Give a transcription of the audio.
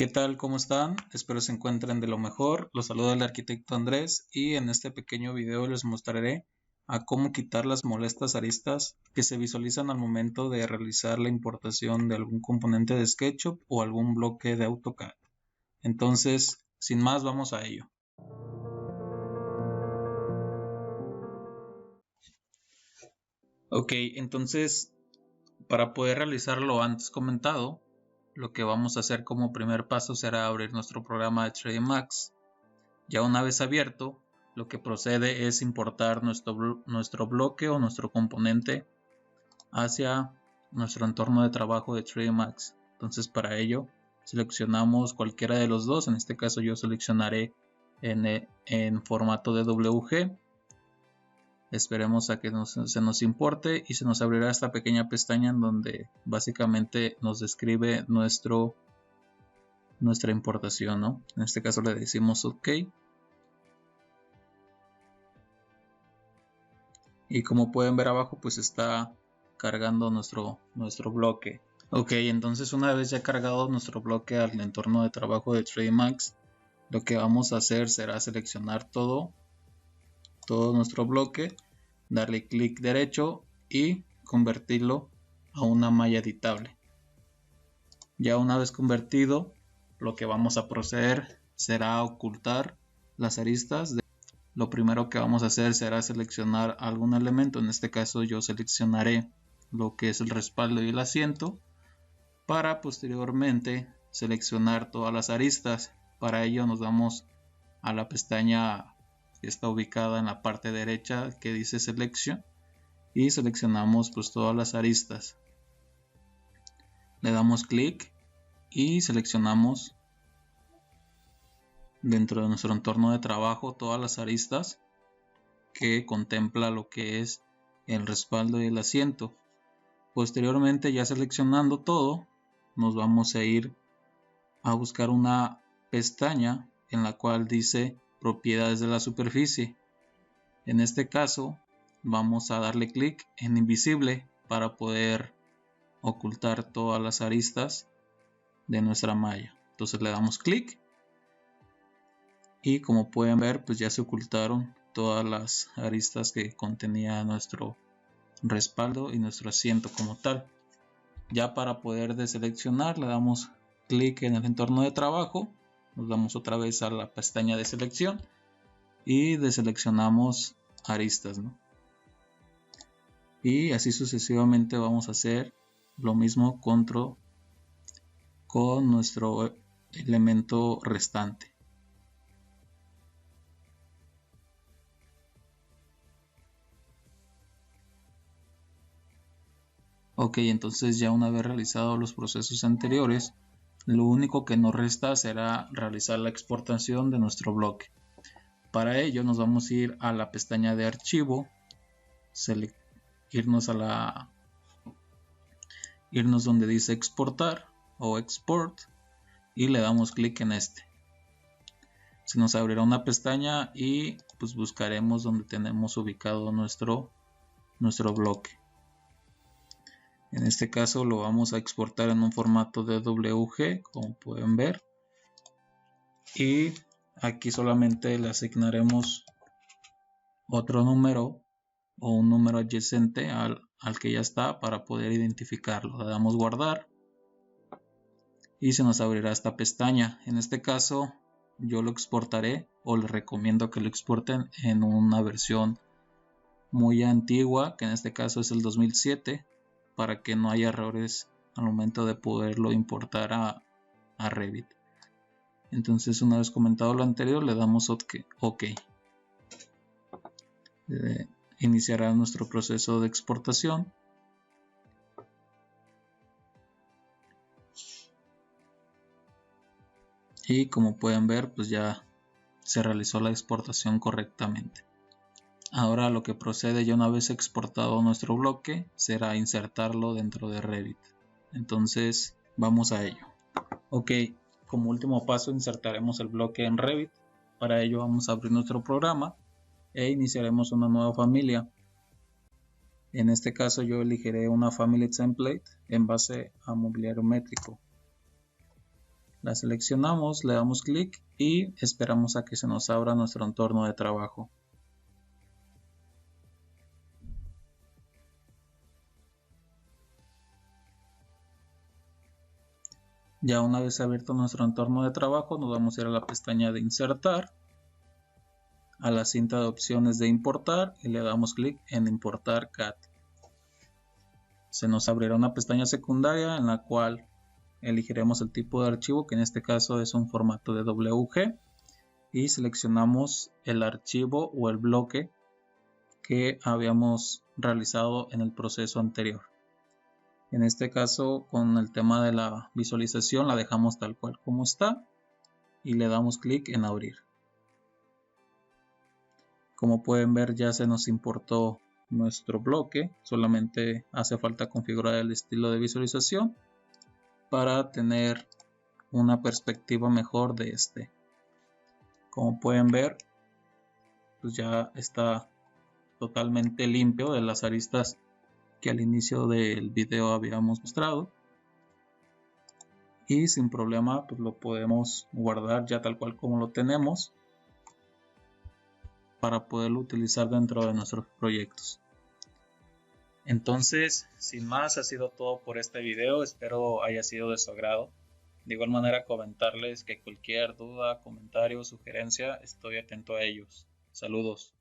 ¿Qué tal? ¿Cómo están? Espero se encuentren de lo mejor. Los saluda el arquitecto Andrés y en este pequeño video les mostraré a cómo quitar las molestas aristas que se visualizan al momento de realizar la importación de algún componente de SketchUp o algún bloque de AutoCAD. Entonces, sin más, vamos a ello. Ok, entonces, para poder realizar lo antes comentado, lo que vamos a hacer como primer paso será abrir nuestro programa de 3D Max. Ya una vez abierto, lo que procede es importar nuestro bloque o nuestro componente hacia nuestro entorno de trabajo de 3D Max. Entonces para ello seleccionamos cualquiera de los dos. En este caso yo seleccionaré en formato de WG. Esperemos a que se nos importe y se nos abrirá esta pequeña pestaña en donde básicamente nos describe nuestra importación, ¿no? En este caso le decimos OK. Y como pueden ver abajo, pues está cargando nuestro bloque. Ok, entonces una vez ya cargado nuestro bloque al entorno de trabajo de 3D Max, lo que vamos a hacer será seleccionar todo nuestro bloque, darle clic derecho y convertirlo a una malla editable. Ya una vez convertido, lo que vamos a proceder será ocultar las aristas. Lo primero que vamos a hacer será seleccionar algún elemento. En este caso yo seleccionaré lo que es el respaldo y el asiento, para posteriormente seleccionar todas las aristas. Para ello nos vamos a la pestaña que está ubicada en la parte derecha que dice Selection y seleccionamos pues todas las aristas. Le damos clic y seleccionamos dentro de nuestro entorno de trabajo todas las aristas que contempla lo que es el respaldo y el asiento. Posteriormente, ya seleccionando todo, nos vamos a ir a buscar una pestaña en la cual dice propiedades de la superficie. En este caso vamos a darle clic en invisible para poder ocultar todas las aristas de nuestra malla. Entonces le damos clic y como pueden ver, pues ya se ocultaron todas las aristas que contenía nuestro respaldo y nuestro asiento como tal. Ya para poder deseleccionar le damos clic en el entorno de trabajo, nos damos otra vez a la pestaña de selección y deseleccionamos aristas, ¿no? Y así sucesivamente vamos a hacer lo mismo con nuestro elemento restante. Ok, entonces ya una vez realizados los procesos anteriores, lo único que nos resta será realizar la exportación de nuestro bloque. Para ello nos vamos a ir a la pestaña de archivo, irnos donde dice exportar o export y le damos clic en este. Se nos abrirá una pestaña y pues buscaremos donde tenemos ubicado nuestro bloque. En este caso lo vamos a exportar en un formato de WG, como pueden ver. Y aquí solamente le asignaremos otro número o un número adyacente al que ya está para poder identificarlo. Le damos guardar y se nos abrirá esta pestaña. En este caso yo lo exportaré o les recomiendo que lo exporten en una versión muy antigua, que en este caso es el 2007, para que no haya errores al momento de poderlo importar a Revit. Entonces una vez comentado lo anterior le damos OK. Iniciará nuestro proceso de exportación. Y como pueden ver, pues ya se realizó la exportación correctamente. Ahora lo que procede, ya una vez exportado nuestro bloque, será insertarlo dentro de Revit. Entonces vamos a ello. Ok, como último paso insertaremos el bloque en Revit. Para ello vamos a abrir nuestro programa e iniciaremos una nueva familia. En este caso yo elegiré una Family Template en base a mobiliario métrico. La seleccionamos, le damos clic y esperamos a que se nos abra nuestro entorno de trabajo. Ya una vez abierto nuestro entorno de trabajo, nos vamos a ir a la pestaña de insertar, a la cinta de opciones de importar y le damos clic en importar CAD. Se nos abrirá una pestaña secundaria en la cual elegiremos el tipo de archivo, que en este caso es un formato de WG, y seleccionamos el archivo o el bloque que habíamos realizado en el proceso anterior. En este caso, con el tema de la visualización, la dejamos tal cual como está y le damos clic en abrir. Como pueden ver, ya se nos importó nuestro bloque, solamente hace falta configurar el estilo de visualización para tener una perspectiva mejor de este. Como pueden ver, pues ya está totalmente limpio de las aristas que al inicio del video habíamos mostrado, y sin problema pues lo podemos guardar ya tal cual como lo tenemos para poderlo utilizar dentro de nuestros proyectos. Entonces, sin más, ha sido todo por este video. Espero haya sido de su agrado. De igual manera, comentarles que cualquier duda, comentario o sugerencia, estoy atento a ellos. Saludos.